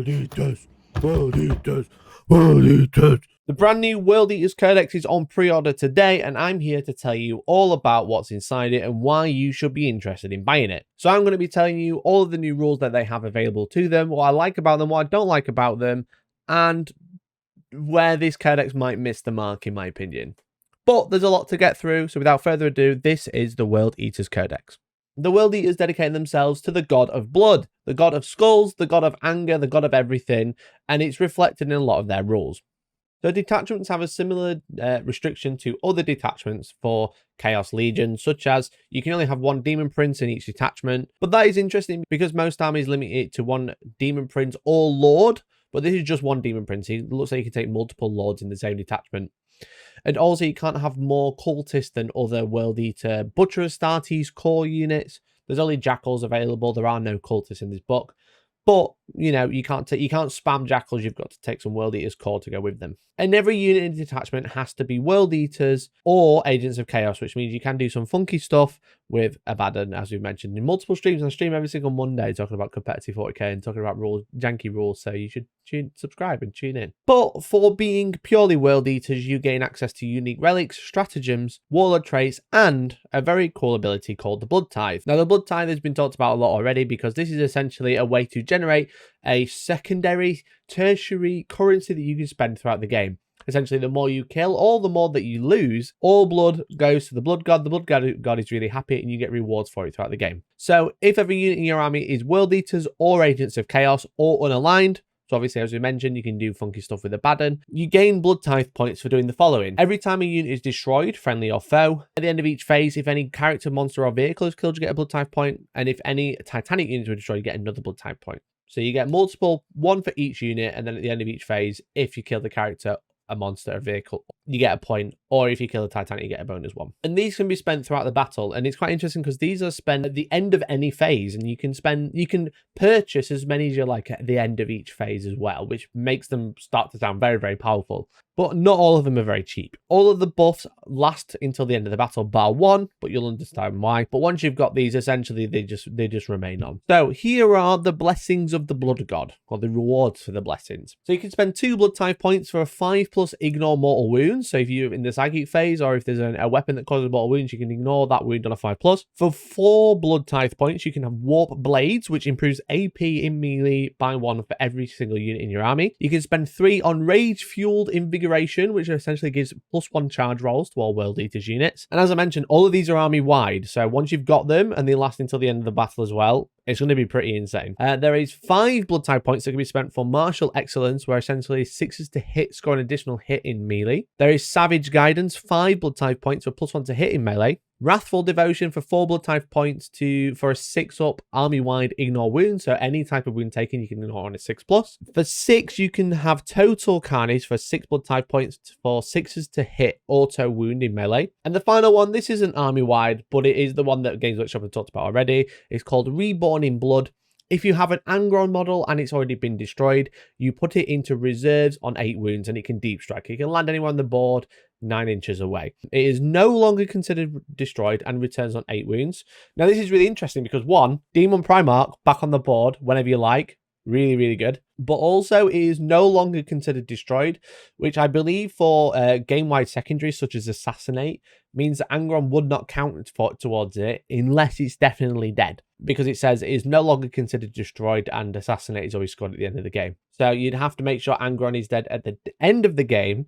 World Eaters, World Eaters, World Eaters. The brand new World Eaters Codex is on pre-order today, and I'm here to tell you all about what's inside it and why you should be interested in buying it. So I'm going to be telling you all of the new rules that they have available to them, what I like about them, what I don't like about them, and where this Codex might miss the mark in my opinion. But there's a lot to get through, so without further ado, this is the World Eaters Codex. The World Eaters dedicate themselves to the god of blood, the god of skulls, the god of anger, the god of everything, and it's reflected in a lot of their rules. So detachments have a similar restriction to other detachments for Chaos Legions, such as you can only have one Demon Prince in each detachment, but that is interesting because most armies limit it to one Demon Prince or Lord, but this is just one Demon Prince. It looks like you can take multiple Lords in the same detachment. And also you can't have more cultists than other World Eater Butcher Astartes core units. There's only Jackals available. There are no cultists in this book. But, you know, you can't spam Jackals. You've got to take some World Eaters core to go with them. And every unit in the detachment has to be World Eaters or Agents of Chaos, which means you can do some funky stuff with Abaddon, as we've mentioned in multiple streams. I stream every single Monday talking about competitive 40k and talking about rules, janky rules, so you should subscribe and tune in. But for being purely World Eaters, you gain access to unique relics, stratagems, warlord traits, and a very cool ability called the Blood Tithe. Now, the Blood Tithe has been talked about a lot already because this is essentially a way to generate a secondary, tertiary currency that you can spend throughout the game. Essentially, the more you kill, or the more that you lose, all blood goes to the blood god. The blood god is really happy, and you get rewards for it throughout the game. So if every unit in your army is World Eaters or Agents of Chaos or unaligned, so obviously, as we mentioned, you can do funky stuff with Abaddon. You gain Blood Tithe points for doing the following. Every time a unit is destroyed, friendly or foe, at the end of each phase, if any character, monster, or vehicle is killed, you get a Blood Tithe point. And if any Titanic units were destroyed, you get another Blood Tithe point. So you get multiple, one for each unit, and then at the end of each phase, if you kill the character, a monster, a vehicle, you get a point, or if you kill a Titanic, you get a bonus one. And these can be spent throughout the battle, and it's quite interesting because these are spent at the end of any phase, and you can purchase as many as you like at the end of each phase as well, which makes them start to sound very, very powerful. But not all of them are very cheap. All of the buffs last until the end of the battle, bar one, but you'll understand why. But once you've got these, essentially they just remain on. So here are the blessings of the Blood God, or the rewards for the blessings. So you can spend 2 Blood Tithe points for a 5+ ignore mortal wounds. So if you're in the psychic phase, or if there's a weapon that causes mortal wounds, you can ignore that wound on a 5+. For 4 Blood Tithe points, you can have Warp Blades, which improves AP in melee by 1 for every single unit in your army. You can spend 3 on Rage Fueled Invigoration, which essentially gives +1 charge rolls to all World Eaters units. And as I mentioned, all of these are army wide, so once you've got them, and they last until the end of the battle as well, it's going to be pretty insane. There is 5 Blood Tithe points that can be spent for Martial Excellence, where essentially 6s to hit score an additional hit in melee. There is Savage Guidance, 5 Blood Tithe points for +1 to hit in melee. Wrathful Devotion for 4 Blood Tithe points for a 6-up army-wide ignore wound. So any type of wound taken, you can ignore on a 6+. For 6, you can have Total Carnage for 6 Blood Tithe points for 6s to hit auto wound in melee. And the final one, this isn't army-wide, but it is the one that Games Workshop have talked about already. It's called Reborn in Blood. If you have an Angron model and it's already been destroyed, you put it into reserves on 8 wounds and it can deep strike. It can land anywhere on the board 9 inches away. It is no longer considered destroyed and returns on 8 wounds. Now, this is really interesting because 1, Demon Primarch back on the board whenever you like. Really, really good. But also, it is no longer considered destroyed, which I believe for game-wide secondaries such as Assassinate means that Angron would not count towards it unless it's definitely dead, because it says it is no longer considered destroyed and Assassinate is always scored at the end of the game. So you'd have to make sure Angron is dead at the end of the game,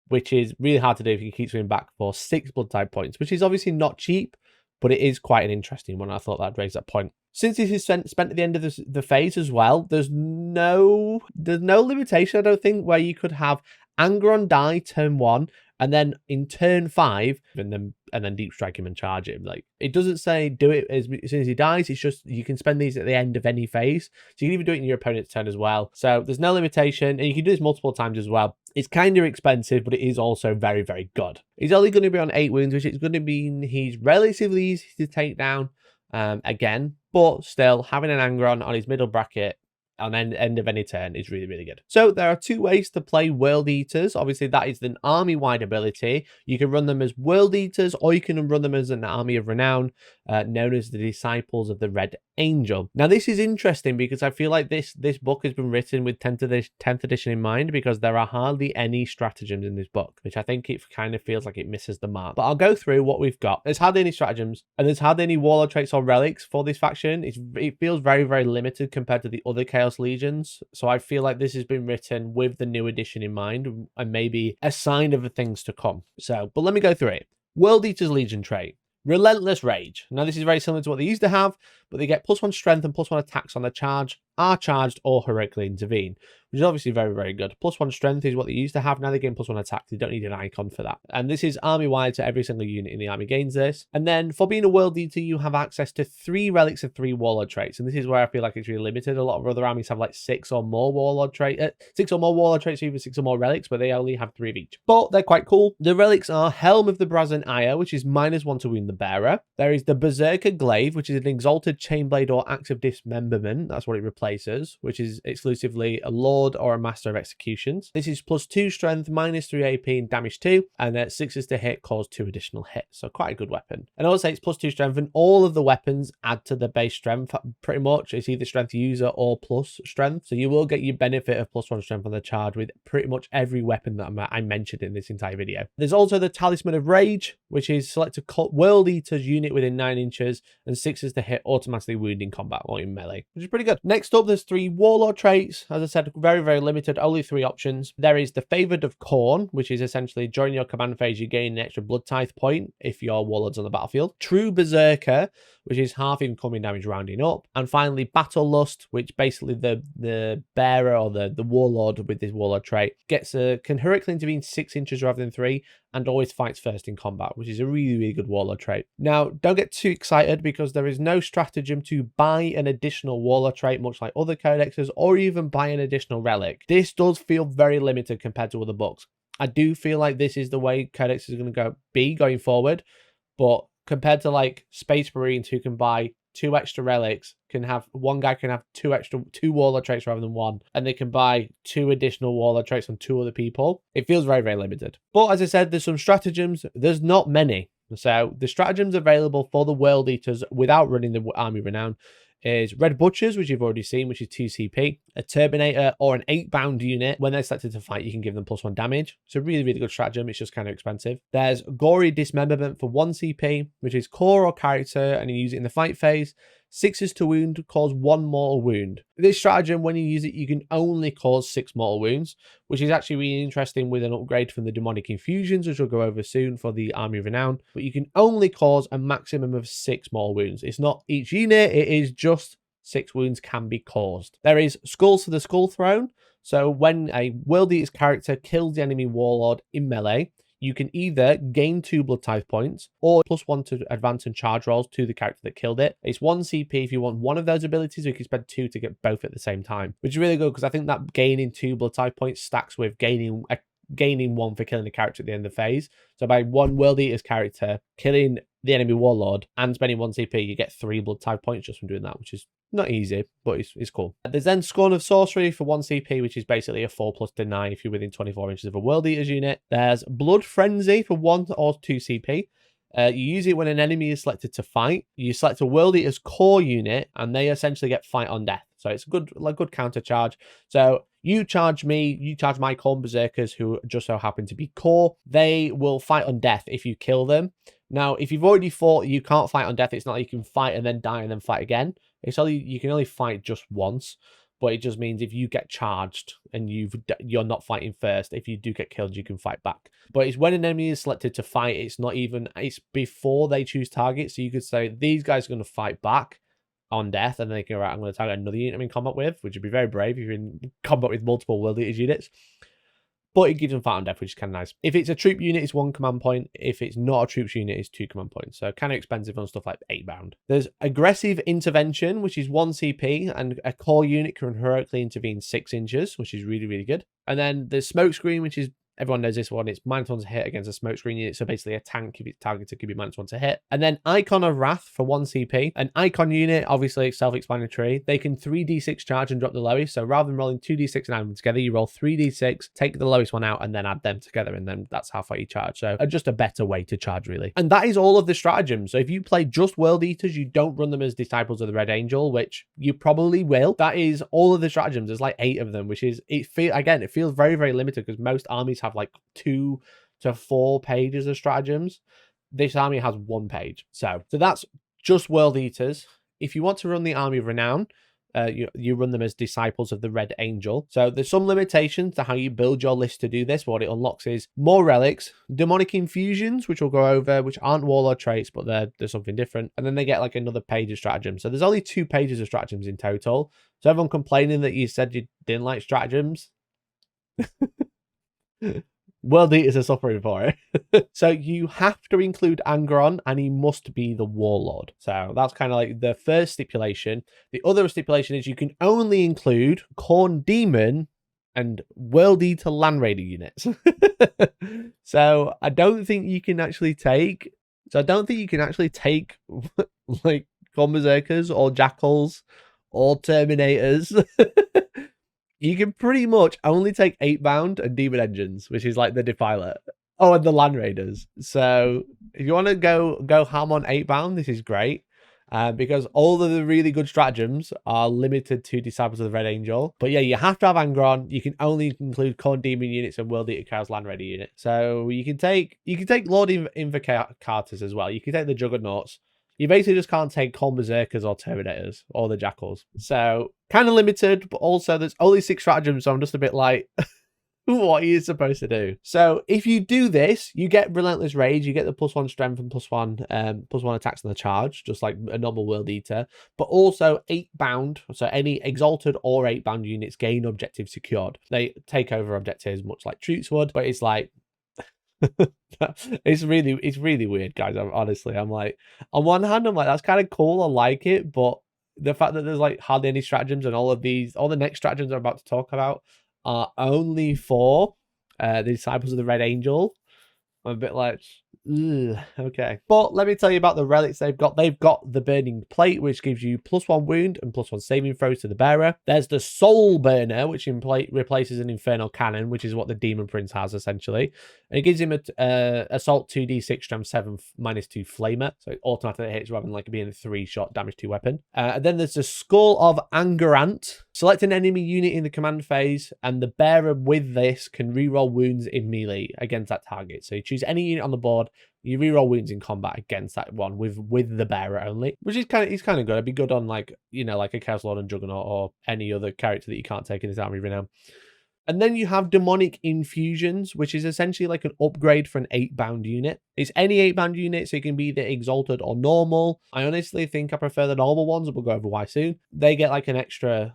which is really hard to do if you keep swinging back for 6 Blood Tithe points, which is obviously not cheap, but it is quite an interesting one. I thought that'd raise that point. Since this is spent at the end of the phase as well, there's no limitation, I don't think, where you could have Angron die turn 1 and then in turn 5 and then deep strike him and charge him. Like, it doesn't say do it as soon as he dies. It's just you can spend these at the end of any phase. So you can even do it in your opponent's turn as well. So there's no limitation, and you can do this multiple times as well. It's kind of expensive, but it is also very, very good. He's only going to be on 8 wounds, which is going to mean he's relatively easy to take down again. But still, having an Angron on his middle bracket on end of any turn is really, really good. So there are 2 ways to play World Eaters. Obviously, that is an army-wide ability. You can run them as World Eaters, or you can run them as an army of renown, known as the Disciples of the Red Angel. Now this is interesting because I feel like this book has been written with 10th edition in mind, because there are hardly any stratagems in this book, which I think it kind of feels like it misses the mark. But I'll go through what we've got. There's hardly any stratagems, and there's hardly any warlord traits or relics for this faction. It feels very, very limited compared to the other Chaos Legions. So I feel like this has been written with the new edition in mind, and maybe a sign of the things to come. So, but let me go through it. World Eaters Legion trait. Relentless Rage. Now, this is very similar to what they used to have, but they get +1 strength and +1 attacks on the charge, are charged, or heroically intervene, which is obviously very, very good. +1 strength is what they used to have. Now they gain +1 attack. They don't need an icon for that. And this is army-wide, so every single unit in the army gains this. And then for being a World Eater, you have access to 3 relics and 3 warlord traits. And this is where I feel like it's really limited. A lot of other armies have like 6 or more warlord traits, or even 6 or more relics, but they only have 3 of each. But they're quite cool. The relics are Helm of the Brazen Ire, which is -1 to wound the bearer. There is the Berserker Glaive, which is an exalted chainblade or axe of dismemberment. That's what it replaces, which is exclusively a lord or a master of executions. This is +2 strength, -3 AP, and damage 2, and 6s to hit, cause 2 additional hits. So quite a good weapon. And also it's +2 strength, and all of the weapons add to the base strength pretty much. It's either strength user or plus strength. So you will get your benefit of +1 strength on the charge with pretty much every weapon that I mentioned in this entire video. There's also the Talisman of Rage, which is select a World Eaters unit within 9 inches and 6s to hit, automatically wound in combat or in melee, which is pretty good. Next up, there's 3 warlord traits. As I said, very, very limited, only 3 options. There is the Favored of Khorne, which is essentially during your command phase, you gain an extra blood tithe point if your warlord's on the battlefield. True Berserker, which is half incoming damage rounding up. And finally, Battle Lust, which basically the bearer or the warlord with this warlord trait can heroically intervene 6 inches rather than 3, and always fights first in combat, which is a really, really good warlord trait. Now, don't get too excited because there is no stratagem to buy an additional warlord trait, much like other codexes, or even buy an additional relic. This does feel very limited compared to other books. I do feel like this is the way Codex is going to be going forward, but compared to like Space Marines, who can buy 2 extra relics, one guy can have 2 warlord traits rather than 1, and they can buy 2 additional warlord traits on 2 other people. It feels very, very limited. But as I said, there's some stratagems. There's not many. So the stratagems available for the World Eaters without running the Army Renown is Red Butchers, which you've already seen, which is 2 CP, a Turbinator, or an 8-bound unit. When they're selected to fight, you can give them +1 damage. It's a really, really good stratagem. It's just kind of expensive. There's Gory Dismemberment for 1 CP, which is core or character, and you use it in the fight phase. 6s to wound, cause 1 mortal wound. This stratagem, when you use it, you can only cause 6 mortal wounds, which is actually really interesting with an upgrade from the Demonic Infusions, which we'll go over soon for the Army of Renown. But you can only cause a maximum of 6 mortal wounds. It's not each unit, it is just 6 wounds can be caused. There is Skulls to the Skull Throne. So when a World Eaters character kills the enemy warlord in melee, you can either gain 2 blood tithe points or +1 to advance and charge rolls to the character that killed it. It's 1 CP if you want one of those abilities, or you can spend 2 to get both at the same time, which is really good because I think that gaining 2 blood tithe points stacks with gaining 1 for killing the character at the end of the phase. So by 1 World Eaters character killing the enemy warlord and spending 1 CP, you get 3 blood tithe points just from doing that, which is not easy, but it's cool. There's then Scorn of Sorcery for 1 CP, which is basically a 4+ deny if you're within 24 inches of a World Eaters unit. There's Blood Frenzy for 1 or 2 CP. You use it when an enemy is selected to fight. You select a World Eaters core unit, and they essentially get fight on death. So it's a good counter charge. So you charge me, you charge my Khorne Berserkers, who just so happen to be core. They will fight on death if you kill them. Now, if you've already fought, you can't fight on death. It's not like you can fight and then die and then fight again. You can only fight just once. But it just means if you get charged and you're not fighting first, if you do get killed, you can fight back. But it's when an enemy is selected to fight, it's before they choose targets. So you could say, these guys are going to fight back on death, and then they can, right, I'm going to target another unit I'm in combat with, which would be very brave if you're in combat with multiple World Eaters units. But it gives them fight on death, which is kind of nice. If it's a troop unit, it's 1 command point. If it's not a troops unit, it's 2 command points. So kind of expensive on stuff like Eightbound. There's Aggressive Intervention, which is 1 CP, and a core unit can heroically intervene 6 inches, which is really, really good. And then there's Smokescreen, which is Everyone knows this one. It's -1 to hit against a smokescreen unit. So basically a tank, if it's targeted, could be -1 to hit. And then Icon of Wrath for 1 CP. An Icon unit, obviously self-explanatory. They can 3d6 charge and drop the lowest. So rather than rolling 2d6 and add them together, you roll 3d6, take the lowest one out, and then add them together. And then that's how far you charge. So just a better way to charge, really. And that is all of the stratagems. So if you play just World Eaters, you don't run them as Disciples of the Red Angel, which you probably will. That is all of the stratagems. There's like 8 of them, which is, it feels very, very limited because most armies have like 2 to 4 pages of stratagems. This army has 1 page. So that's just World Eaters. If you want to run the Army of Renown, you run them as Disciples of the Red Angel. So there's some limitations to how you build your list to do this. What it unlocks is more relics, demonic infusions, which we'll go over, which aren't warlord traits, but they're something different. And then they get like another page of stratagems. So there's only 2 pages of stratagems in total. So everyone complaining that you said you didn't like stratagems, World Eaters are suffering for it. So you have to include Angron, and he must be the warlord. So that's kind of like the first stipulation. The other stipulation is you can only include Khorne Demon and World Eater Land Raider units. So I don't think you can actually take like Khorne Berserkers or Jackals or Terminators. You can pretty much only take Eightbound and Demon Engines, which is like the Defiler. Oh, and the Land Raiders. So if you want to go ham on Eightbound, this is great. Because all of the really good stratagems are limited to Disciples of the Red Angel. But yeah, you have to have Angron. You can only include Khorne Demon units and World Eater Chaos Land Raider units. So you can take Lord Invocators as well. You can take the Juggernauts. You basically just can't take Khorne Berserkers or Terminators or the Jackals. So kind of limited, but also there's only 6 stratagems, so I'm just a bit like, what are you supposed to do? So if you do this, you get Relentless Rage, you get the +1 strength and +1 attacks on the charge, just like a normal World Eater, but also 8-bound, so any Exalted or 8-bound units gain objectives secured. They take over objectives much like troops would, but it's like, it's really weird, guys. I'm like, on one hand, I'm like, that's kind of cool, I like it, but the fact that there's like hardly any stratagems, and all the next stratagems I'm about to talk about are only for the Disciples of the Red Angel, I'm a bit like, okay. But let me tell you about the relics they've got. They've got the Burning Plate, which gives you +1 wound and +1 saving throws to the bearer. There's the Soul Burner, which replaces an Infernal Cannon, which is what the Demon Prince has, essentially. And it gives him a Assault 2d6, Strength 7, -2 Flamer. So it automatically hits rather than like being a 3-shot damage 2 weapon. And then there's the Skull of Angerant. Select an enemy unit in the command phase, and the bearer with this can reroll wounds in melee against that target. So you choose any unit on the board, you reroll wounds in combat against that one with the bearer only, which is kind of good. It'd be good on like, like a Chaos Lord and Juggernaut or any other character that you can't take in this Army of Renown. And then you have Demonic Infusions, which is essentially like an upgrade for an 8-bound unit. It's any 8-bound unit, so it can be either Exalted or normal. I honestly think I prefer the normal ones, and we'll go over why soon. They get like an extra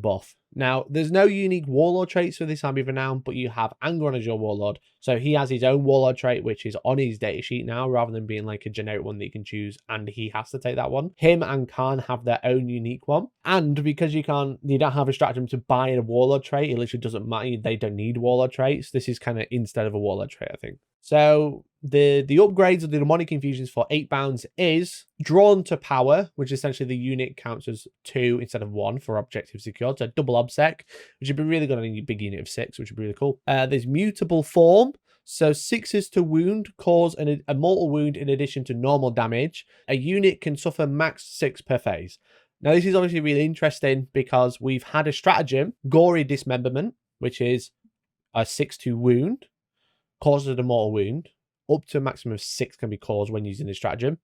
buff. Now, there's no unique warlord traits for this Army of Renown, but you have Angron as your warlord. So he has his own warlord trait, which is on his datasheet now, rather than being like a generic one that you can choose, and he has to take that one. Him and Khan have their own unique one. And because you don't have a stratagem to buy a warlord trait, it literally doesn't matter. They don't need warlord traits. This is kind of instead of a warlord trait, I think. So the upgrades of the Demonic Infusions for 8-bounds is Drawn to Power, which essentially the unit counts as 2 instead of 1 for objective secured. So double obsec, which would be really good on a big unit of 6, which would be really cool. There's Mutable Form. So 6s to wound, cause a mortal wound in addition to normal damage. A unit can suffer max 6 per phase. Now this is obviously really interesting because we've had a stratagem, Gory Dismemberment, which is a 6 to wound, causes a mortal wound. Up to a maximum of 6 can be caused when using this stratagem.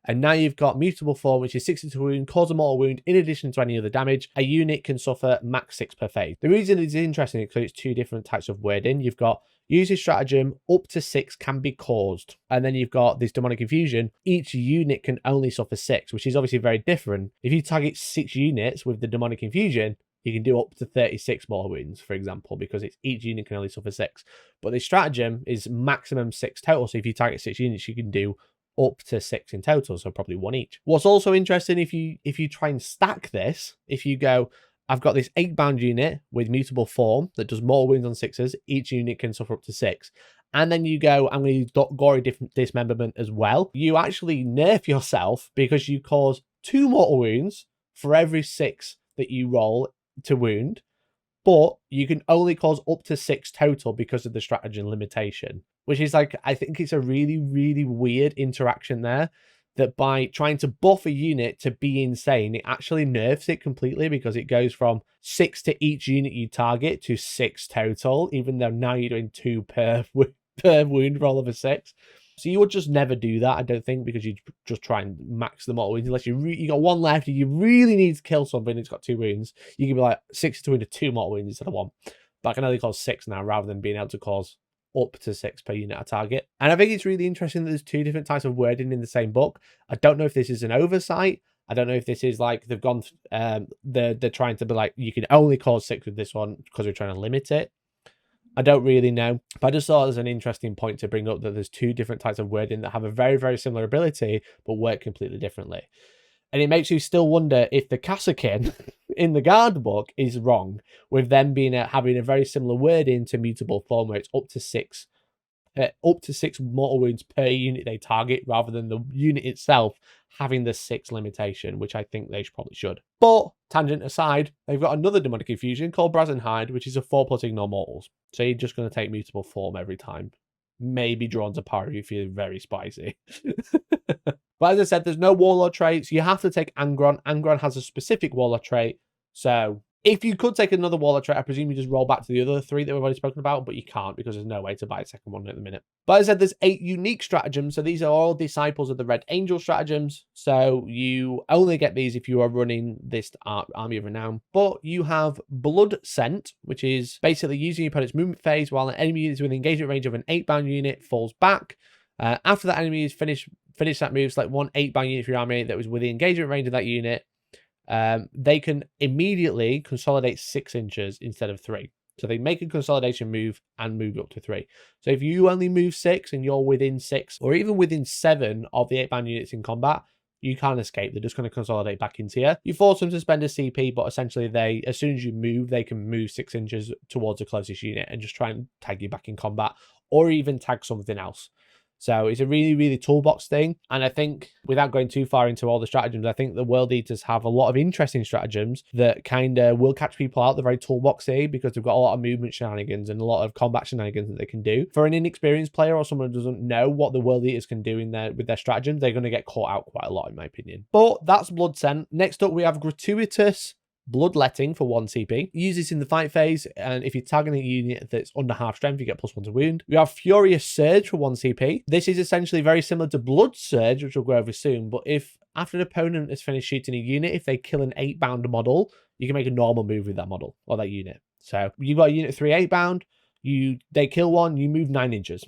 And now you've got Mutable Form, which is 6 to wound, cause a mortal wound in addition to any other damage. A unit can suffer max 6 per phase. The reason it's interesting is because it's 2 different types of wording. You've got use this stratagem, up to 6 can be caused. And then you've got this Demonic Infusion. Each unit can only suffer 6, which is obviously very different. If you target 6 units with the Demonic Infusion, you can do up to 36 mortal wounds, for example, because each unit can only suffer 6. But the stratagem is maximum 6 total. So if you target 6 units, you can do up to 6 in total, so probably 1 each. What's also interesting, if you try and stack this, if you go, I've got this 8-bound unit with mutable form that does more wounds on 6s. Each unit can suffer up to 6. And then you go, I'm going to use gory dismemberment as well. You actually nerf yourself because you cause 2 mortal wounds for every 6 that you roll to wound. But you can only cause up to 6 total because of the stratagem limitation. Which is like, I think it's a really, really weird interaction there. That by trying to buff a unit to be insane, it actually nerfs it completely because it goes from 6 to each unit you target to 6 total, even though now you're doing 2 per wound roll of a 6. So you would just never do that, I don't think, because you just try and max the mortal wounds. Unless you got 1 left, you really need to kill something, it's got 2 wounds. You can be like 6 to 2 mortal wounds instead of 1. But I can only cause 6 now rather than being able to cause up to 6 per unit at target. And I think it's really interesting that there's 2 different types of wording in the same book. I don't know if this is an oversight. I don't know if this is like they've gone, they're trying to be like, you can only cause 6 with this one because we're trying to limit it. I don't really know, but I just thought it was an interesting point to bring up that there's 2 different types of wording that have a very, very similar ability, but work completely differently. And it makes you still wonder if the Kassakin in the guard book is wrong, with them being having a very similar wording to mutable form, where it's up to 6 mortal wounds per unit they target, rather than the unit itself having the 6 limitation, which I think they probably should. But tangent aside, they've got another demonic infusion called Brazen Hide, which is a 4+ ignore mortals. So you're just going to take mutable form every time. Maybe drawn to power if you feel very spicy. But as I said, there's no warlord traits. You have to take Angron. Angron has a specific warlord trait. So if you could take another warlord trait, I presume you just roll back to the other 3 that we've already spoken about, but you can't because there's no way to buy a second one at the minute. But as I said, there's 8 unique stratagems. So these are all disciples of the Red Angel stratagems. So you only get these if you are running this Army of Renown. But you have Blood Scent, which is basically using your opponent's movement phase while an enemy unit is within engagement range of an 8-bound unit falls back. After that enemy is finished that move, select 1 8-bound unit for your army that was within engagement range of that unit. They can immediately consolidate 6 inches instead of 3. So they make a consolidation move and move up to 3. So if you only move 6 and you're within 6 or even within 7 of the 8-bound units in combat, you can't escape. They're just going to consolidate back into you. You force them to spend a CP, but essentially as soon as you move, they can move 6 inches towards the closest unit and just try and tag you back in combat or even tag something else. So it's a really, really toolbox thing. And I think, without going too far into all the stratagems, I think the World Eaters have a lot of interesting stratagems that kind of will catch people out. They're very toolboxy because they've got a lot of movement shenanigans and a lot of combat shenanigans that they can do. For an inexperienced player or someone who doesn't know what the World Eaters can do with their stratagems, they're going to get caught out quite a lot, in my opinion. But that's Blood Scent. Next up, we have Gratuitous Bloodletting for 1 CP. Use this in the fight phase, and if you're targeting a unit that's under half strength, you get +1 to wound. We have Furious Surge for 1 CP. This is essentially very similar to Blood Surge, which we'll go over soon, but if after an opponent has finished shooting a unit, if they kill an 8-bound model, you can make a normal move with that model or that unit. So you've got a unit 3 8-bound, they kill one, you move 9 inches.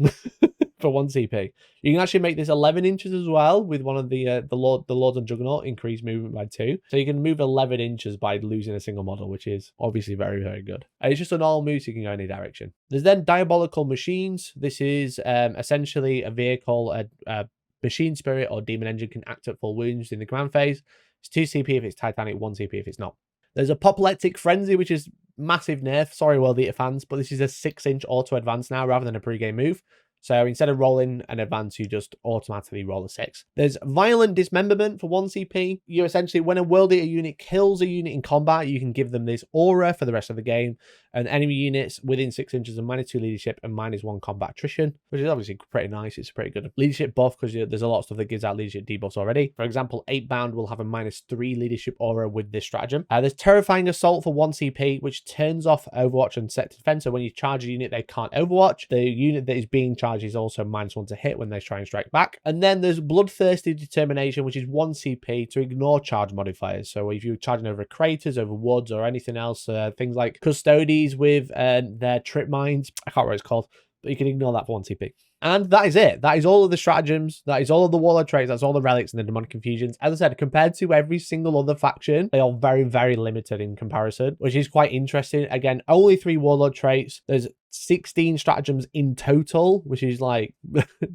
For 1 CP. You can actually make this 11 inches as well with one of the Lords on Juggernaut, increase movement by 2. So you can move 11 inches by losing a single model, which is obviously very, very good. And it's just a normal move, so you can go any direction. There's then Diabolical Machines. This is essentially a vehicle, a machine spirit or demon engine can act at full wounds in the command phase. It's 2 CP if it's Titanic, 1 CP if it's not. There's a Apoplectic Frenzy, which is massive nerf. Sorry, World Eater fans, but this is a 6-inch auto advance now rather than a pre-game move. So instead of rolling an advance, you just automatically roll a 6. There's Violent Dismemberment for 1 CP. You essentially, when a World Eater unit kills a unit in combat, you can give them this aura for the rest of the game. And enemy units within 6 inches of -2 leadership and -1 combat attrition, which is obviously pretty nice. It's a pretty good leadership buff because there's a lot of stuff that gives out leadership debuffs already. For example, 8-bound will have a -3 leadership aura with this stratagem. There's Terrifying Assault for 1 CP, which turns off Overwatch and set defense. So when you charge a unit, they can't Overwatch. The unit that is being charged is also -1 to hit when they try and strike back. And then there's Bloodthirsty Determination, which is 1 CP to ignore charge modifiers. So if you're charging over craters, over woods, or anything else, things like Custodies with their trip mines, I can't remember what it's called, but you can ignore that for 1 CP. And that is it. That is all of the stratagems. That is all of the warlord traits. That's all the relics and the demonic confusions. As I said, compared to every single other faction, they are very, very limited in comparison, which is quite interesting. Again, only 3 warlord traits. There's 16 stratagems in total, which is like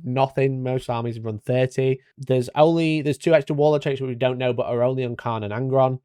nothing. Most armies run 30. There's 2 extra warlord traits which we don't know, but are only on Khan and Angron.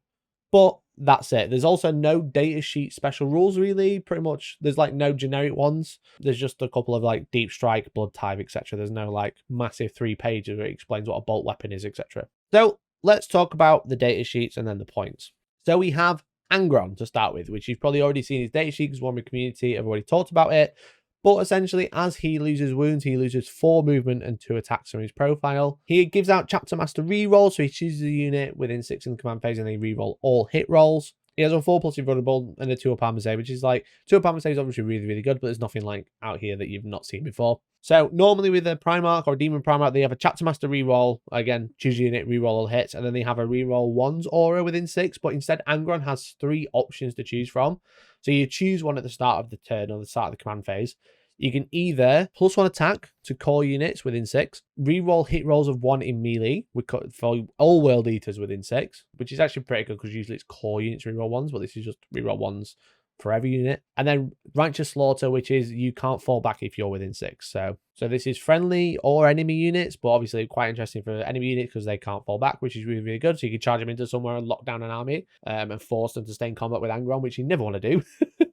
But that's it. There's also no data sheet special rules, really. Pretty much, there's like no generic ones. There's just a couple of like deep strike, blood type, etc. There's no like massive 3 pages where it explains what a bolt weapon is, etc. So let's talk about the data sheets and then the points. So we have Angron to start with, which you've probably already seen his data sheet because Wargaming community have already talked about it. But essentially, as he loses wounds, he loses 4 movement and 2 attacks from his profile. He gives out Chapter Master reroll, so he chooses a unit within 6 in the command phase and they reroll all hit rolls. He has a 4+ invulnerable and a 2 up armor save, which is like 2 up armor save is obviously really, really good, but there's nothing like out here that you've not seen before. So normally with a Primarch or a Demon Primarch, they have a Chapter Master reroll. Again, choose unit, reroll all hits, and then they have a reroll ones aura within 6. But instead, Angron has 3 options to choose from. So you choose one at the start of the turn or the start of the command phase. You can either +1 attack to core units within 6, reroll hit rolls of 1 in melee for all World Eaters within 6, which is actually pretty good because usually it's core units reroll 1s, but this is just reroll 1s for every unit. And then Righteous Slaughter, which is you can't fall back if you're within 6. So this is friendly or enemy units, but obviously quite interesting for enemy units because they can't fall back, which is really, really good. So you can charge them into somewhere and lock down an army and force them to stay in combat with Angron, which you never want to do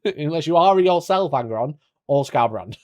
unless you are yourself Angron or Scarbrand.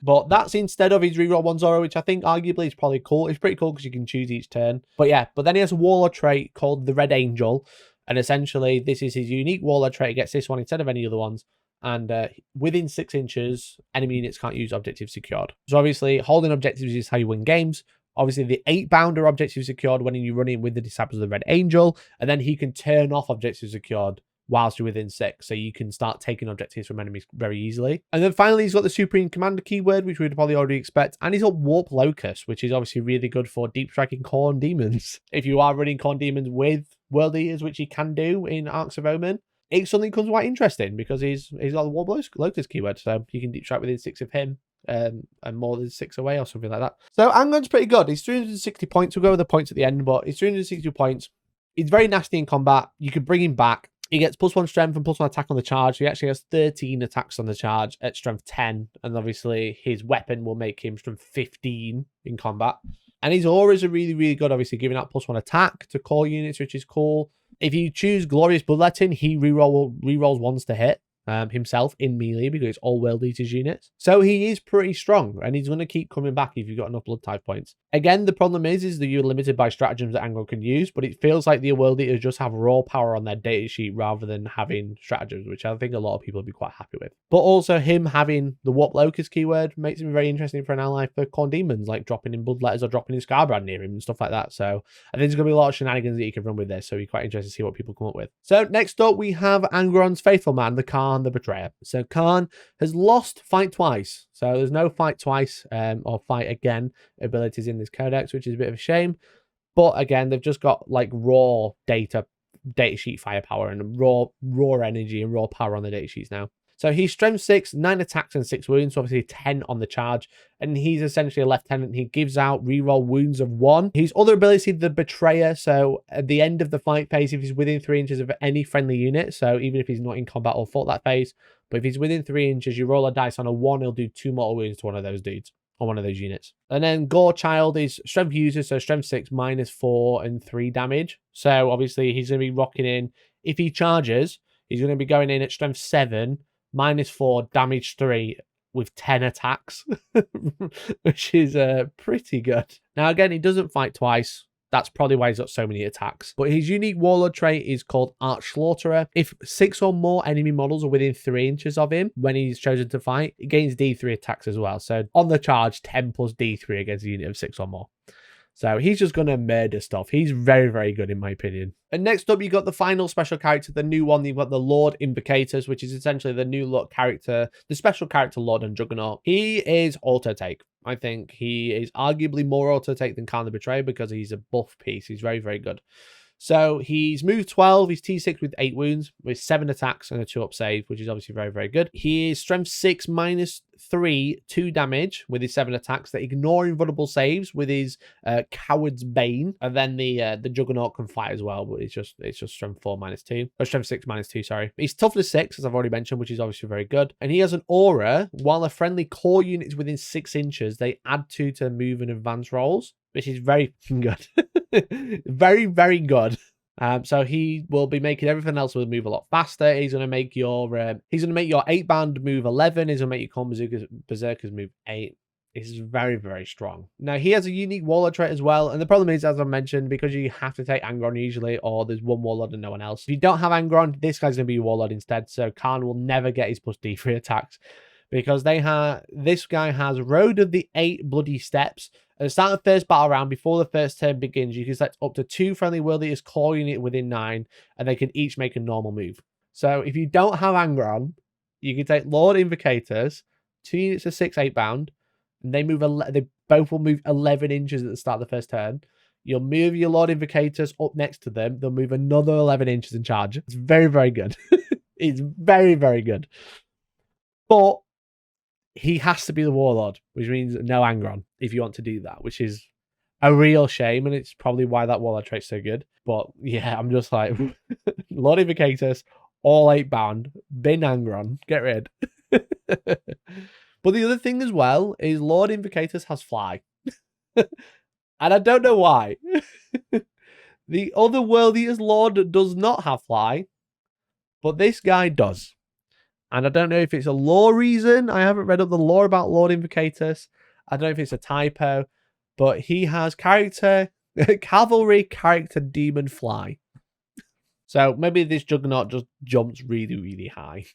But that's instead of his reroll 1 Zoro, which I think arguably is probably cool. It's pretty cool because you can choose each turn. But yeah, but then he has a warlord trait called the Red Angel. And essentially, this is his unique warlord trait. He gets this one instead of any other ones. And within 6 inches, enemy units can't use objectives secured. So obviously, holding objectives is how you win games. Obviously, the 8-bounder objective secured when you're running with the Disciples of the Red Angel. And then he can turn off objectives secured whilst you're within 6, so you can start taking objectives from enemies very easily. And then finally, he's got the Supreme Commander keyword, which we'd probably already expect, and he's got Warp Locus, which is obviously really good for deep striking Khorne Demons. If you are running Khorne Demons with World Eaters, which you can do in Arcs of Omen, it suddenly becomes quite interesting because he's got the Warp Locus keyword, so you can deep strike within 6 of him. And more than 6 away or something like that. So Angron's pretty good. He's 360 points. We'll go with the points at the end, but he's 360 points. He's very nasty in combat. You could bring him back. He gets +1 strength and +1 attack on the charge. He actually has 13 attacks on the charge at strength 10. And obviously his weapon will make him strength 15 in combat. And his auras are really, really good. Obviously giving out +1 attack to core units, which is cool. If you choose Glorious Bloodletting, he rerolls 1s to hit himself in melee because it's all World Eaters units. So he is pretty strong and he's going to keep coming back if you've got enough blood type points. Again, the problem is that you're limited by stratagems that Angron can use, but it feels like the World Eaters just have raw power on their data sheet rather than having stratagems, which I think a lot of people would be quite happy with. But also him having the Warp Locus keyword makes him very interesting for an ally for Khorne Demons, like dropping in Bloodletters or dropping in Scarbrand near him and stuff like that. So I think there's going to be a lot of shenanigans that you can run with this, so we're quite interested to see what people come up with. So next up, we have Angron's faithful man, the Khan the Betrayer. So Khan has lost Fight Twice. So there's no Fight Twice or Fight Again abilities in this codex, which is a bit of a shame. But again, they've just got like raw data sheet firepower and raw energy and raw power on the data sheets now. So he's strength 6, 9 attacks and 6 wounds, so obviously 10 on the charge. And he's essentially a lieutenant. He gives out reroll wounds of 1. His other ability, the Betrayer. So at the end of the fight phase, if he's within 3 inches of any friendly unit, so even if he's not in combat or fought that phase, but if he's within 3 inches, you roll a dice on a 1, he'll do 2 mortal wounds to one of those dudes, or one of those units. And then Gore Child is strength user, so strength 6, -4 and 3 damage. So obviously he's going to be rocking in. If he charges, he's going to be going in at strength 7, -4, damage 3 with 10 attacks, which is pretty good. Now, again, he doesn't fight twice. That's probably why he's got so many attacks. But his unique warlord trait is called Arch Slaughterer. If 6 or more enemy models are within 3 inches of him when he's chosen to fight, he gains D3 attacks as well. So on the charge, 10 plus D3 against a unit of 6 or more. So he's just going to murder stuff. He's very, very good in my opinion. And next up, you got the final special character, the new one. You've got the Lord Invocators, which is essentially the new look character, the special character Lord and Juggernaut. He is auto-take. I think he is arguably more auto-take than Khan the Betrayer because he's a buff piece. He's very, very good. So he's move 12, he's T6 with 8 wounds, with 7 attacks and a 2-up save, which is obviously very, very good. He is strength 6, -3, 2 damage with his 7 attacks that ignore invulnerable saves with his Coward's Bane. And then the Juggernaut can fight as well, but it's just strength 4 -2, or strength 6 -2, sorry. He's toughness 6, as I've already mentioned, which is obviously very good. And he has an aura, while a friendly core unit is within 6 inches, they add 2 to move and advance rolls, which is very good. Very, very good. So he will be making everything else will move a lot faster. He's going to make your 8-bound move 11. He's going to make your Corn Berserkers move 8. This is very, very strong. Now, he has a unique Warlord trait as well. And the problem is, as I mentioned, because you have to take Angron usually, or there's one Warlord and no one else. If you don't have Angron, this guy's going to be your Warlord instead. So Khan will never get his plus D3 attacks. Because this guy has Road of the 8 Bloody Steps. At the start of the first battle round, before the first turn begins, you can select up to 2 friendly World Eaters core unit within 9, and they can each make a normal move. So if you don't have Angron, you can take Lord Invocators, 2 units of 6 8-bound, and they both will move 11 inches at the start of the first turn. You'll move your Lord Invocators up next to them. They'll move another 11 inches in charge. It's very, very good. It's very, very good. But he has to be the Warlord, which means no Angron if you want to do that, which is a real shame, and it's probably why that Warlord trait's so good. But yeah, I'm just like, Lord Invocators, all 8-bound, bin Angron, get rid. But the other thing as well is Lord Invocators has fly. And I don't know why. The other World Eaters Lord does not have fly, but this guy does. And I don't know if it's a lore reason. I haven't read up the lore about Lord Invocators. I don't know if it's a typo, but he has cavalry character demon fly. So maybe this Juggernaut just jumps really, really high.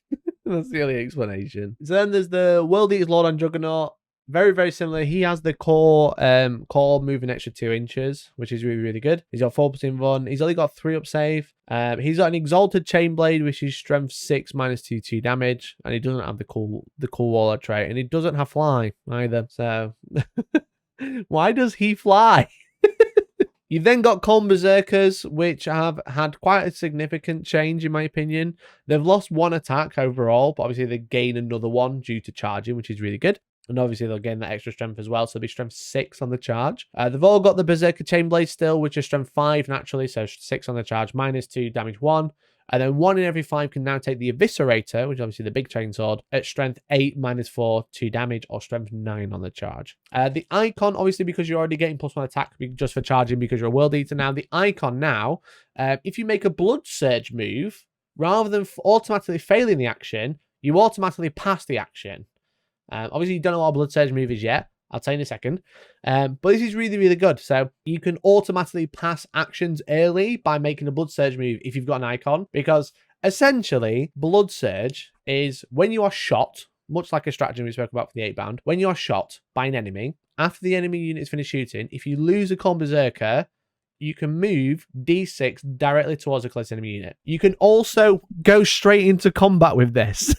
That's the only explanation. So then there's the World Eaters Lord on Juggernaut. Very, very similar. He has the core move an extra 2 inches, which is really, really good. He's got 4% run. He's only got 3 up save. He's got an Exalted Chainblade, which is strength 6 minus 2 damage. And he doesn't have the cool Warlord trait. And he doesn't have fly either. So why does he fly? You've then got Corn Berserkers, which have had quite a significant change, in my opinion. They've lost 1 attack overall, but obviously they gain another one due to charging, which is really good. And obviously they'll gain that extra strength as well, so it'll be strength 6 on the charge. They've all got the Berserker Chainblade still, which is strength 5 naturally, so 6 on the charge, minus 2, damage 1. And then 1 in every 5 can now take the Eviscerator, which is obviously the big chainsword, at strength 8, minus 4, 2 damage, or strength 9 on the charge. The Icon, obviously, because you're already getting +1 attack just for charging because you're a World Eater now, the Icon now, if you make a Blood Surge move, rather than automatically failing the action, you automatically pass the action. Obviously, you don't know what a Blood Surge move is yet. I'll tell you in a second. But this is really, really good. So you can automatically pass actions early by making a Blood Surge move if you've got an Icon. Because essentially, Blood Surge is when you are shot, much like a stratagem we spoke about for the 8-bound, when you are shot by an enemy, after the enemy unit is finished shooting, if you lose a Corn Berserker, you can move D6 directly towards a close enemy unit. You can also go straight into combat with this.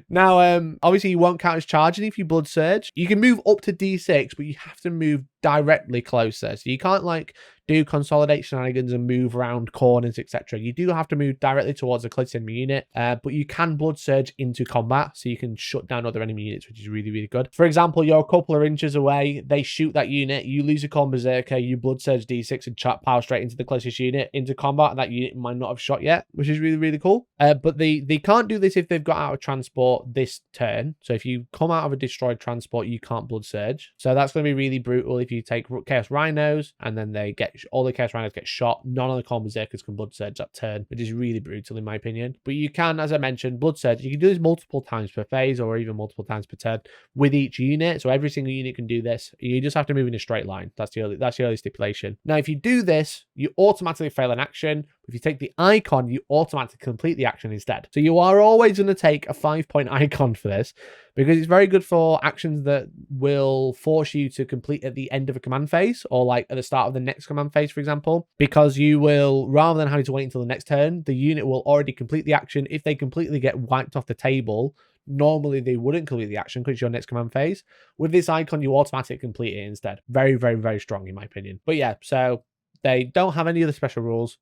Now, obviously, you won't count as charging if you Blood Surge. You can move up to D6, but you have to move directly closer. So you can't, like, do consolidate shenanigans and move around corners, etc. You do have to move directly towards a close enemy unit, but you can Blood Surge into combat, so you can shut down other enemy units, which is really, really good. For example, you're a couple of inches away, they shoot that unit, you lose a Corn Berserker, you Blood Surge D6 and power straight into the closest unit into combat, and that unit might not have shot yet, which is really, really cool. But they can't do this if they've got out of transport this turn. So if you come out of a destroyed transport, you can't Blood Surge. So that's going to be really brutal if you take Chaos Rhinos and then they get all the Chaos Rhinos get shot. None of the Corn Berserkers can Blood Surge that turn, which is really brutal in my opinion. But you can, as I mentioned, Blood Surge. You can do this multiple times per phase or even multiple times per turn with each unit. So every single unit can do this. You just have to move in a straight line. That's the only stipulation. Now, if you do this, you automatically fail an action. If you take the Icon, you automatically complete the action instead. So you are always going to take a 5-point Icon for this because it's very good for actions that will force you to complete at the end of a command phase or like at the start of the next command phase, for example, because you will, rather than having to wait until the next turn, the unit will already complete the action. If they completely get wiped off the table, normally they wouldn't complete the action because it's your next command phase. With this Icon, you automatically complete it instead. Very, very, very strong in my opinion. But yeah, so they don't have any other special rules,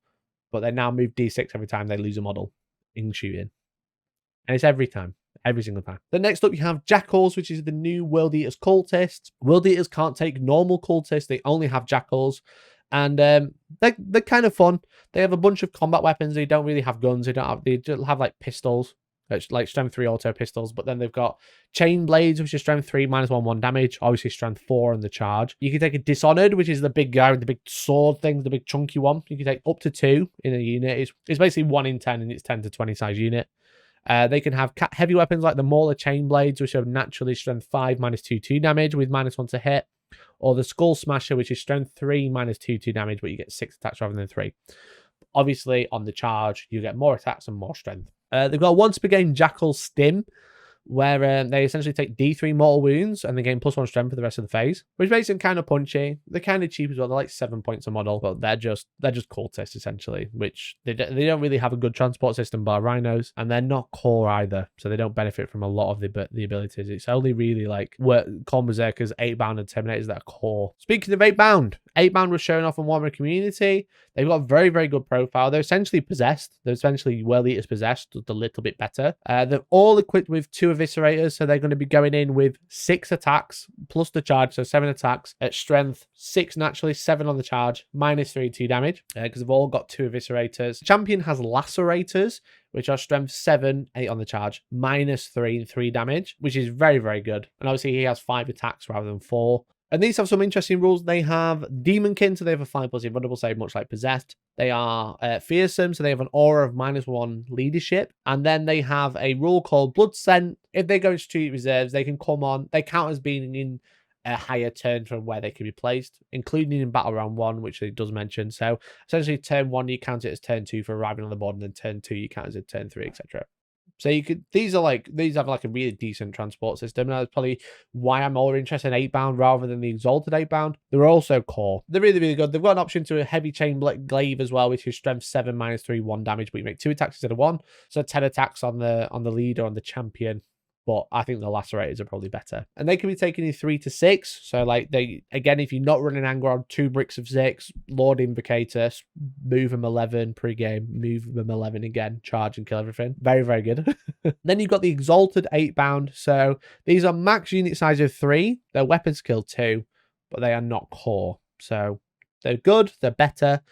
but they now move D6 every time they lose a model in shooting. And it's every time. Every single time. Then next up, you have Jackals, which is the new World Eaters cultists. World Eaters can't take normal cultists. They only have Jackals. And they're kind of fun. They have a bunch of combat weapons. They don't really have guns. They just have like pistols. It's like strength 3 auto pistols, but then they've got chain blades, which is strength 3, -1 damage. Obviously strength 4 on the charge. You can take a dishonored, which is the big guy with the big sword thing, the big chunky one. You can take up to 2 in a unit. It's basically 1 in 10, and it's 10 to 20 size unit. They can have heavy weapons like the Mauler chain blades, which have naturally strength 5, -2 damage with -1 to hit. Or the Skull Smasher, which is strength 3, -2 damage, but you get 6 attacks rather than 3. Obviously, on the charge, you get more attacks and more strength. They've got once per game Jackal Stim, where they essentially take D3 mortal wounds and they gain +1 strength for the rest of the phase, which makes them kind of punchy. They're kind of cheap as well. They're like 7 points a model, but they're just cultists essentially, which they don't really have a good transport system bar rhinos, and they're not core either, so they don't benefit from a lot of the abilities. It's only really like core berserkers, 8-bound, and terminators that are core. Speaking of 8-bound, 8-bound was shown off on Warhammer Community. They've got a very, very good profile. They're essentially possessed. They're essentially World Eaters possessed, just a little bit better. They're all equipped with 2 eviscerators, so they're going to be going in with 6 attacks plus the charge, so 7 attacks at strength 6 naturally, 7 on the charge, -3 2 damage, because they've all got 2 eviscerators. Champion has lacerators, which are strength 7, 8 on the charge, -3 3 damage, which is very, very good. And obviously he has 5 attacks rather than 4. And these have some interesting rules. They have Demonkin, so they have a 5+ invulnerable save, much like Possessed. They are fearsome, so they have an aura of -1 leadership. And then they have a rule called Blood Scent. If they go into Street Reserves, they can come on. They count as being in a higher turn from where they can be placed, including in Battle Round 1, which it does mention. So essentially turn 1, you count it as turn 2 for arriving on the board, and then turn 2, you count it as turn 3, etc. So these have like a really decent transport system, and that's probably why I'm more interested in 8-bound rather than the Exalted 8-bound. They're also core. They're really, really good. They've got an option to a heavy chain glaive as well, which is strength 7, -3 1 damage, but you make 2 attacks instead of 1. So 10 attacks on the leader, on the champion. But I think the lacerators are probably better. And they can be taken in 3 to 6. So like again, if you're not running anger on 2 bricks of 6, Lord Invocator, move them 11 pre-game, move them 11 again, charge and kill everything. Very, very good. Then you've got the Exalted 8-bound. So these are max unit size of 3. Their weapon skill 2, but they are not core. So they're good, they're better,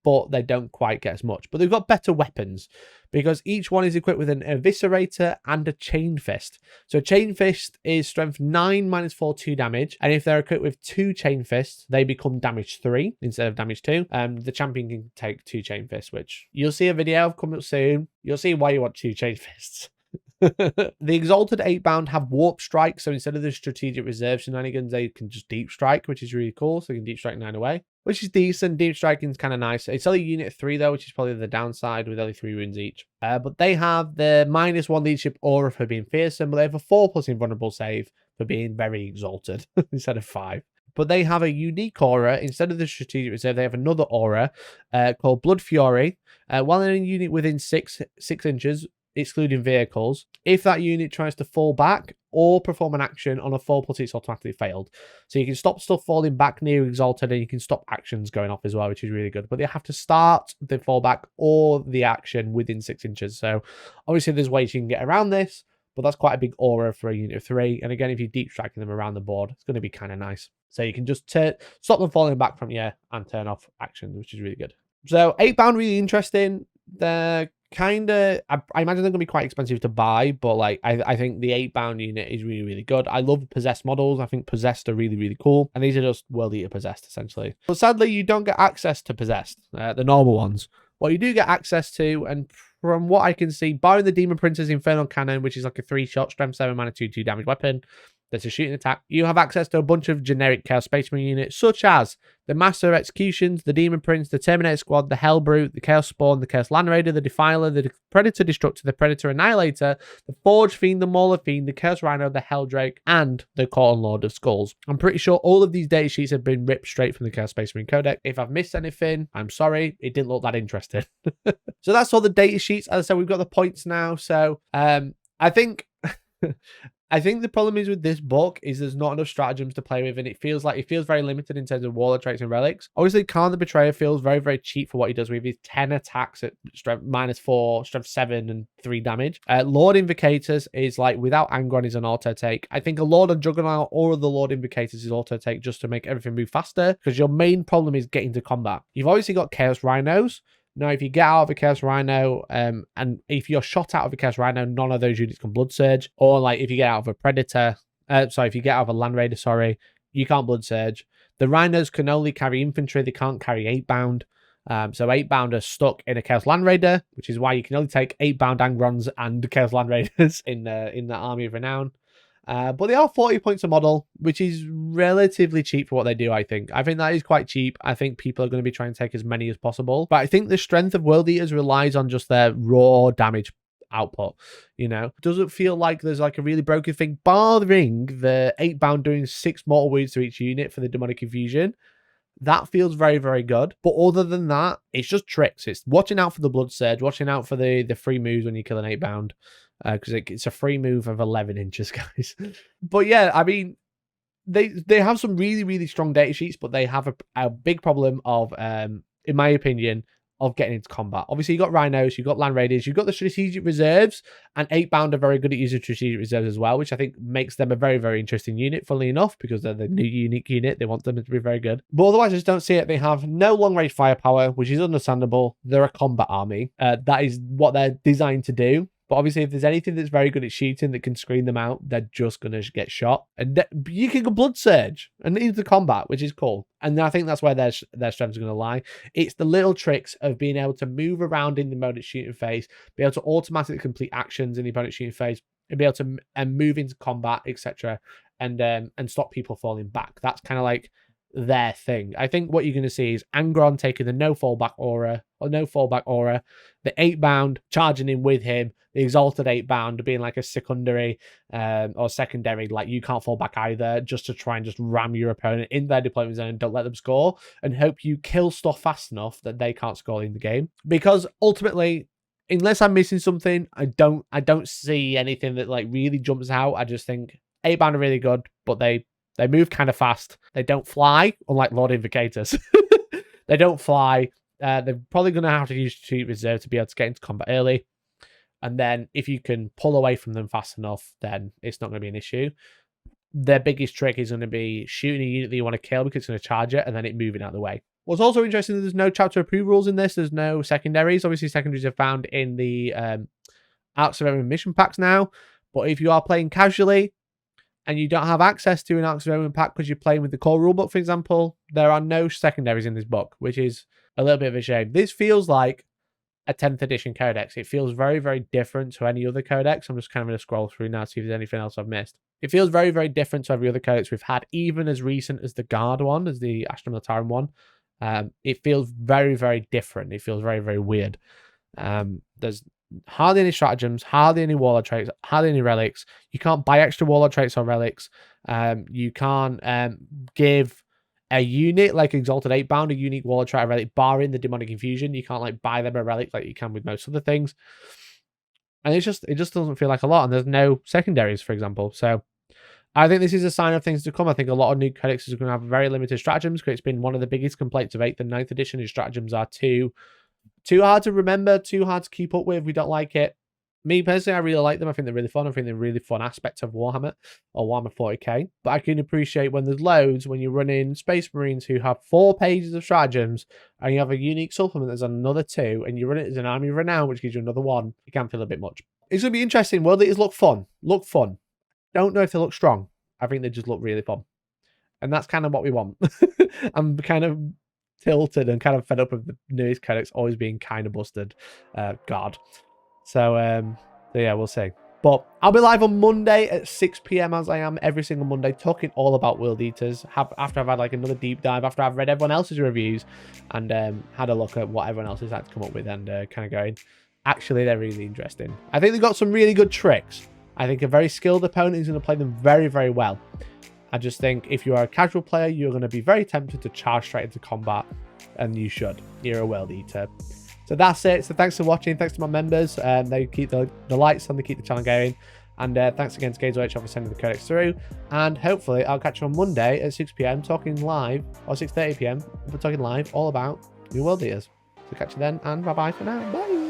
but they don't quite get as much. But they've got better weapons because each one is equipped with an Eviscerator and a Chain Fist. So Chain Fist is strength 9, -4 2 damage. And if they're equipped with 2 Chain Fists, they become damage 3 instead of damage 2. The champion can take 2 Chain Fists, which you'll see a video of coming up soon. You'll see why you want 2 Chain Fists. The Exalted 8-bound have Warp Strike, so instead of the Strategic Reserve shenanigans, they can just Deep Strike, which is really cool. So they can Deep Strike 9 away, which is decent. Deep Striking is kind of nice. It's only unit 3 though, which is probably the downside, with only 3 wounds each. But they have the -1 leadership aura for being fearsome, but they have a 4+ invulnerable save for being very exalted instead of 5. But they have a unique aura. Instead of the Strategic Reserve, they have another aura called Blood Fury. While in a unit within 6 inches, excluding vehicles, if that unit tries to fall back or perform an action on a 4+, it's automatically failed. So you can stop stuff falling back near Exalted, and you can stop actions going off as well, which is really good. But they have to start the fallback or the action within 6 inches. So obviously there's ways you can get around this, but that's quite a big aura for a unit of 3. And again, if you're deep striking them around the board, it's going to be kind of nice. So you can just stop them falling back from you and turn off actions, which is really good. So 8-bound, really interesting. They're kind of, I imagine they're going to be quite expensive to buy, but like I think the 8-bound unit is really, really good. I love Possessed models. I think Possessed are really, really cool, and these are just World Eater Possessed essentially. But sadly, you don't get access to Possessed, the normal ones. What you do get access to, and from what I can see, barring the Demon Prince's Infernal Cannon, which is like a 3-shot strength 7 -2 2 damage weapon, that's a shooting attack, you have access to a bunch of generic Chaos Spaceman units, such as the Master of Executions, the Demon Prince, the Terminator Squad, the Hellbrute, the Chaos Spawn, the Chaos Land Raider, the Defiler, the Predator Destructor, the Predator Annihilator, the Forge Fiend, the Mauler Fiend, the Chaos Rhino, the Helldrake, and the Corn Lord of Skulls. I'm pretty sure all of these data sheets have been ripped straight from the Chaos Spaceman Codex. If I've missed anything, I'm sorry. It didn't look that interesting. So that's all the data sheets. As I said, we've got the points now. So I think I think the problem is with this book is there's not enough stratagems to play with, and it feels very limited in terms of warlord traits and relics. Obviously, Khan the Betrayer feels very, very cheap for what he does with his 10 attacks at strength -4, strength 7, and 3 damage. Lord Invocators is like, without Angron, is an auto take. I think a Lord on Juggernaut or the Lord Invocators is auto take just to make everything move faster, because your main problem is getting to combat. You've obviously got Chaos Rhinos. Now, if you get out of a Chaos Rhino, and if you're shot out of a Chaos Rhino, none of those units can Blood Surge. Or like if you get out of a Predator, if you get out of a Land Raider, you can't Blood Surge. The Rhinos can only carry infantry, they can't carry 8-bound. So 8-bound are stuck in a Chaos Land Raider, which is why you can only take 8-bound Angrons and Chaos Land Raiders in the Army of Renown. But they are 40 points a model, which is relatively cheap for what they do, I think. I think that is quite cheap. I think people are going to be trying to take as many as possible. But I think the strength of World Eaters relies on just their raw damage output, you know. Doesn't feel like there's like a really broken thing, barring the 8-bound doing 6 mortal wounds to each unit for the Demonic Confusion. That feels very, very good. But other than that, it's just tricks. It's watching out for the Blood Surge, watching out for the free moves when you kill an 8-bound. Because it's a free move of 11 inches, guys. But yeah, I mean, they have some really, really strong data sheets, but they have a big problem of, in my opinion, of getting into combat. Obviously, you've got Rhinos, you've got Land Raiders, you've got the Strategic Reserves, and 8-bound are very good at using Strategic Reserves as well, which I think makes them a very, very interesting unit, funnily enough, because they're the new unique unit. They want them to be very good. But otherwise, I just don't see it. They have no long-range firepower, which is understandable. They're a combat army. That is what they're designed to do. But obviously, if there's anything that's very good at shooting that can screen them out, they're just going to get shot. And you can go Blood Surge and into combat, which is cool. And I think that's where their strengths are going to lie. It's the little tricks of being able to move around in the opponent's shooting phase, be able to automatically complete actions in the opponent's shooting phase, and be able to move into combat, etc., and stop people falling back. That's kind of like their thing. I think what you're going to see is Angron taking the no fallback aura, the 8-bound charging in with him, the exalted 8-bound being like a secondary or secondary, like you can't fall back either, just to try and just ram your opponent in their deployment zone and don't let them score, and hope you kill stuff fast enough that they can't score in the game. Because ultimately, unless I'm missing something, I don't see anything that like really jumps out. I just think 8-bound are really good, but they move kind of fast. They don't fly, unlike Lord Invocators. They don't fly. They're probably going to have to use Strategic Reserve to be able to get into combat early. And then if you can pull away from them fast enough, then it's not going to be an issue. Their biggest trick is going to be shooting a unit that you want to kill because it's going to charge it and then it moving out of the way. What's also interesting is there's no chapter approved rules in this. There's no secondaries. Obviously, secondaries are found in the Arcs of Omen mission packs now. But if you are playing casually, and you don't have access to an Arcs of Omen pack because you're playing with the core rulebook, for example, there are no secondaries in this book, which is a little bit of a shame. This feels like a 10th edition codex. It feels very, very different to any other codex. I'm just kind of going to scroll through now to see if there's anything else I've missed. It feels very, very different to every other codex we've had, even as recent as the Guard one, as the Astra Militarum one. It feels very, very different. It feels very, very weird. There's hardly any stratagems, hardly any warlord traits, hardly any relics. You can't buy extra warlord traits or relics. You can't give a unit like Exalted 8-bound a unique warlord trait or relic, barring the Demonic Infusion. You can't like buy them a relic like you can with most other things. And it just doesn't feel like a lot. And there's no secondaries, for example. So I think this is a sign of things to come. I think a lot of new codexes are going to have very limited stratagems, because it's been one of the biggest complaints of 8th and 9th edition is stratagems are too hard to remember, too hard to keep up with. We don't like it. Me personally, I really like them. I think they're really fun. I think they're a really fun aspect of Warhammer or Warhammer 40k. But I can appreciate when there's loads, when you're running Space Marines who have 4 pages of stratagems and you have a unique supplement that's another 2 and you run it as an Army of Renown, which gives you another 1. It can feel a bit much. It's going to be interesting. World Eaters look fun. Don't know if they look strong. I think they just look really fun. And that's kind of what we want. I'm kind of tilted and kind of fed up of the newest codex always being kind of busted. God. So yeah, we'll see. But I'll be live on Monday at 6 p.m. as I am every single Monday, talking all about World Eaters. After I've had like another deep dive, after I've read everyone else's reviews and had a look at what everyone else has had to come up with, and kind of going, actually, they're really interesting. I think they've got some really good tricks. I think a very skilled opponent is going to play them very, very well. I just think if you are a casual player, you're going to be very tempted to charge straight into combat, and you should. You're a World Eater. So that's it. So thanks for watching. Thanks to my members. They keep the lights on. They keep the channel going. And thanks again to Games Workshop for sending the codex through. And hopefully I'll catch you on Monday at 6 p.m. talking live, or 6:30 p.m. We're talking live all about new World Eaters. So catch you then, and bye-bye for now. Bye.